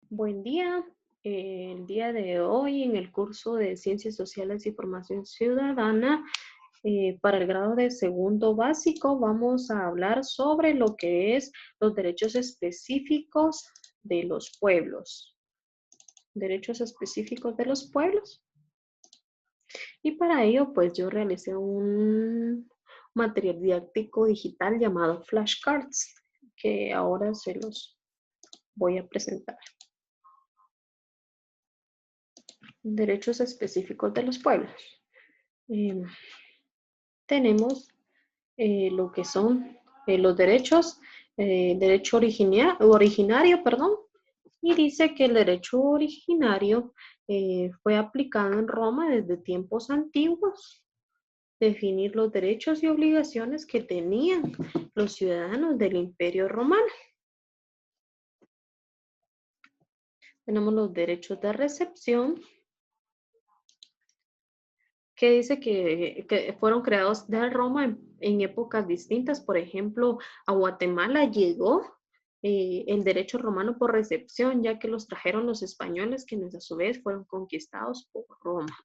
Buen día. El día de hoy en el curso de Ciencias Sociales y Formación Ciudadana para el grado de segundo básico vamos a hablar sobre lo que es los derechos específicos de los pueblos. Derechos específicos de los pueblos. Y para ello pues yo realicé un material didáctico digital llamado flashcards que ahora se los voy a presentar. Derechos específicos de los pueblos. Eh, tenemos lo que son los derechos, originario, perdón, y dice que el derecho originario fue aplicado en Roma desde tiempos antiguos, definir los derechos y obligaciones que tenían los ciudadanos del Imperio Romano. Tenemos los derechos de recepción, que dice que fueron creados de Roma en épocas distintas. Por ejemplo, a Guatemala llegó el derecho romano por recepción, ya que los trajeron los españoles, quienes a su vez fueron conquistados por Roma.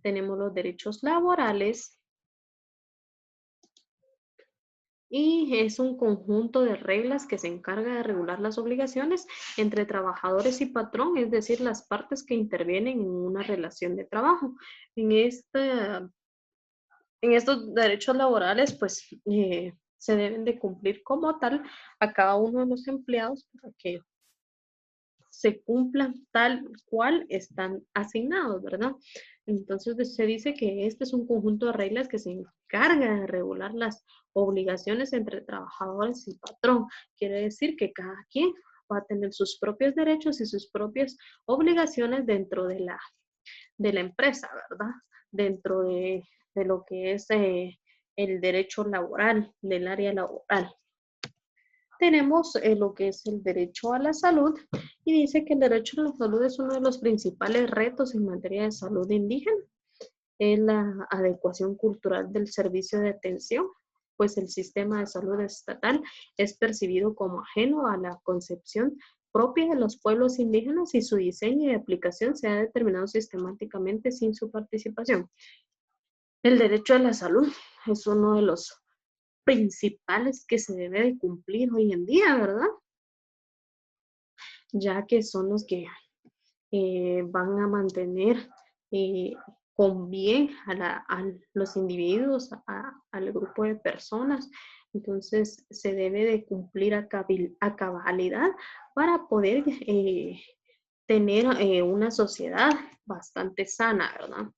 Tenemos los derechos laborales y es un conjunto de reglas que se encarga de regular las obligaciones entre trabajadores y patrón, es decir, las partes que intervienen en una relación de trabajo. En esta En estos derechos laborales, pues, se deben de cumplir como tal a cada uno de los empleados para que se cumplan tal cual están asignados, ¿verdad? Entonces, se dice que este es un conjunto de reglas que se encarga de regular las obligaciones entre trabajadores y patrón. Quiere decir que cada quien va a tener sus propios derechos y sus propias obligaciones dentro de la empresa, ¿verdad? Dentro de lo que es el derecho laboral, del área laboral. Tenemos lo que es el derecho a la salud y dice que el derecho a la salud es uno de los principales retos en materia de salud indígena. Es la adecuación cultural del servicio de atención, pues el sistema de salud estatal es percibido como ajeno a la concepción propia de los pueblos indígenas y su diseño y aplicación se ha determinado sistemáticamente sin su participación. El derecho a la salud es uno de los principales que se debe de cumplir hoy en día, ¿verdad? Ya que son los que van a mantener eh, con bien a los individuos, al grupo de personas. Entonces, se debe de cumplir a cabalidad para poder tener una sociedad bastante sana, ¿verdad?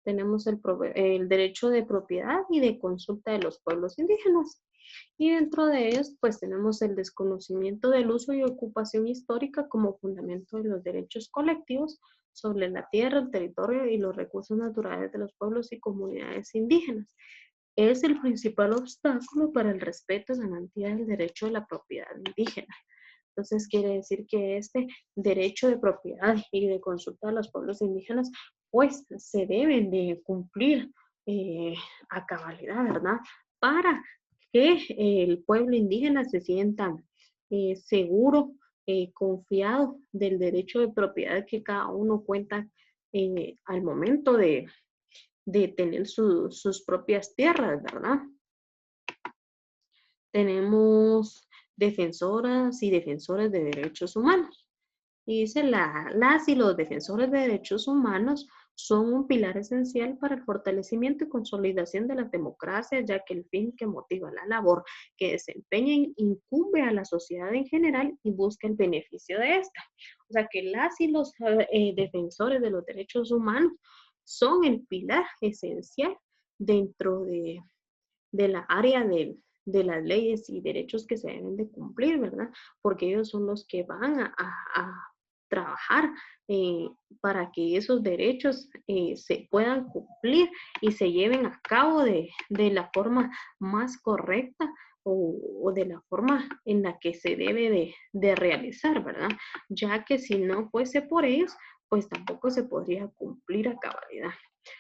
Tenemos el derecho de propiedad y de consulta de los pueblos indígenas. Y dentro de ellos, pues tenemos el desconocimiento del uso y ocupación histórica como fundamento de los derechos colectivos sobre la tierra, el territorio y los recursos naturales de los pueblos y comunidades indígenas. Es el principal obstáculo para el respeto y garantía del derecho de la propiedad indígena. Entonces quiere decir que este derecho de propiedad y de consulta de los pueblos indígenas, pues se deben de cumplir eh, a cabalidad, ¿verdad? Para que el pueblo indígena se sienta seguro, confiado del derecho de propiedad que cada uno cuenta al momento de tener sus propias tierras, ¿verdad? Tenemos defensoras y defensores de derechos humanos. Y dice, las y los defensores de derechos humanos son un pilar esencial para el fortalecimiento y consolidación de la democracia, ya que el fin que motiva la labor que desempeñan incumbe a la sociedad en general y busca el beneficio de esta. O sea que las y los defensores de los derechos humanos son el pilar esencial dentro de la área de las leyes y derechos que se deben de cumplir, ¿verdad? Porque ellos son los que van a trabajar eh, para que esos derechos se puedan cumplir y se lleven a cabo de la forma más correcta o de la forma en la que se debe de realizar, ¿verdad? Ya que si no fuese por ellos, pues tampoco se podría cumplir a cabalidad.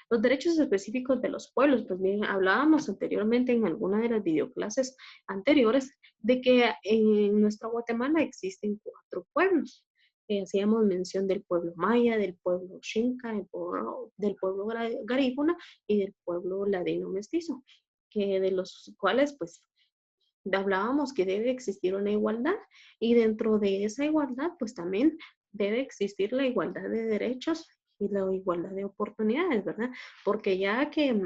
Los derechos específicos de los pueblos, pues bien, hablábamos anteriormente en alguna de las videoclases anteriores de que en nuestra Guatemala existen 4 pueblos. hacíamos mención del pueblo maya, del pueblo xinca, del pueblo garífuna y del pueblo ladino mestizo, que de los cuales pues hablábamos que debe existir una igualdad y dentro de esa igualdad pues también debe existir la igualdad de derechos y la igualdad de oportunidades, ¿verdad? Porque ya que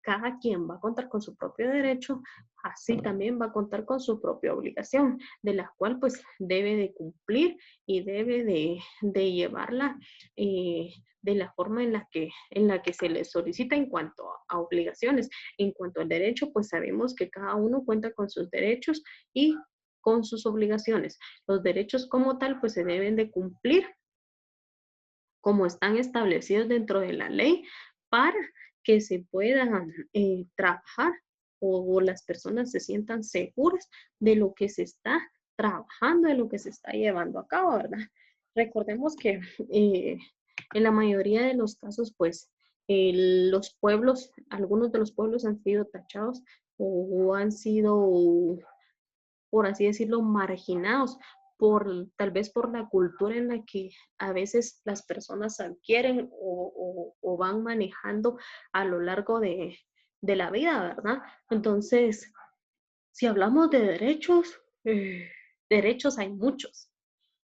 cada quien va a contar con su propio derecho, así también va a contar con su propia obligación, de la cual pues debe de cumplir y debe de llevarla de la forma en la que se le solicita en cuanto a obligaciones. En cuanto al derecho, pues sabemos que cada uno cuenta con sus derechos y con sus obligaciones. Los derechos como tal, pues se deben de cumplir como están establecidos dentro de la ley para que se puedan trabajar o las personas se sientan seguras de lo que se está trabajando, de lo que se está llevando a cabo, ¿verdad? Recordemos que eh, en la mayoría de los casos, pues los pueblos, algunos de los pueblos han sido tachados o han sido, por así decirlo, marginados por tal vez por la cultura en la que a veces las personas adquieren o van manejando a lo largo de la vida, ¿verdad? Entonces, si hablamos de derechos, derechos hay muchos,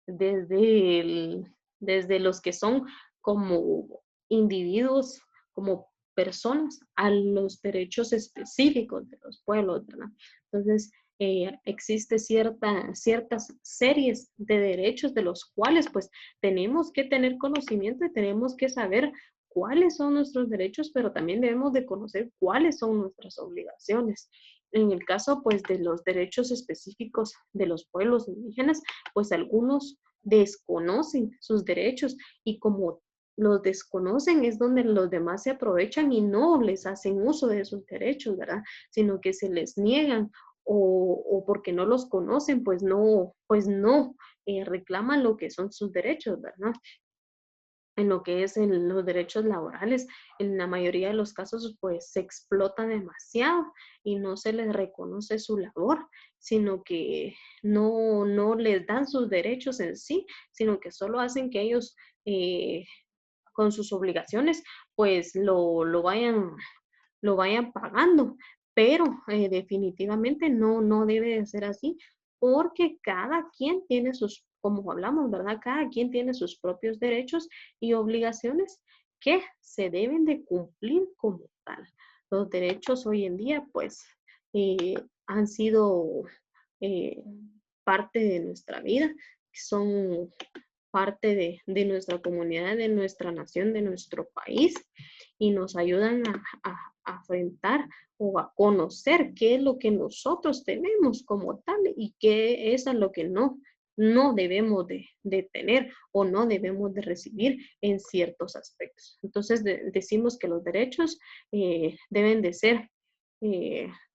desde, desde los que son como individuos, como personas, a los derechos específicos de los pueblos, ¿verdad? Entonces, existe ciertas series de derechos de los cuales pues tenemos que tener conocimiento y tenemos que saber cuáles son nuestros derechos, pero también debemos de conocer cuáles son nuestras obligaciones. En el caso pues de los derechos específicos de los pueblos indígenas, pues algunos desconocen sus derechos y como los desconocen es donde los demás se aprovechan y no les hacen uso de sus derechos, ¿verdad? Sino que se les niegan o porque no los conocen, pues no reclaman lo que son sus derechos, ¿verdad? En lo que es en los derechos laborales, en la mayoría de los casos, pues se explota demasiado y no se les reconoce su labor, sino que no les dan sus derechos en sí, sino que solo hacen que ellos eh, con sus obligaciones, pues lo vayan pagando, pero definitivamente no debe de ser así, porque cada quien tiene sus, como hablamos, ¿verdad? Cada quien tiene sus propios derechos y obligaciones que se deben de cumplir como tal. Los derechos hoy en día, pues, han sido eh, parte de nuestra vida, son parte de nuestra comunidad, de nuestra nación, de nuestro país y nos ayudan a afrontar o a conocer qué es lo que nosotros tenemos como tal y qué es lo que no debemos de tener o no debemos de recibir en ciertos aspectos. Entonces decimos que los derechos deben de ser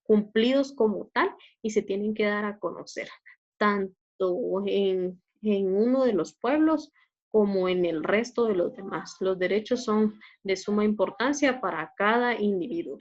cumplidos como tal y se tienen que dar a conocer, tanto en uno de los pueblos como en el resto de los demás. Los derechos son de suma importancia para cada individuo.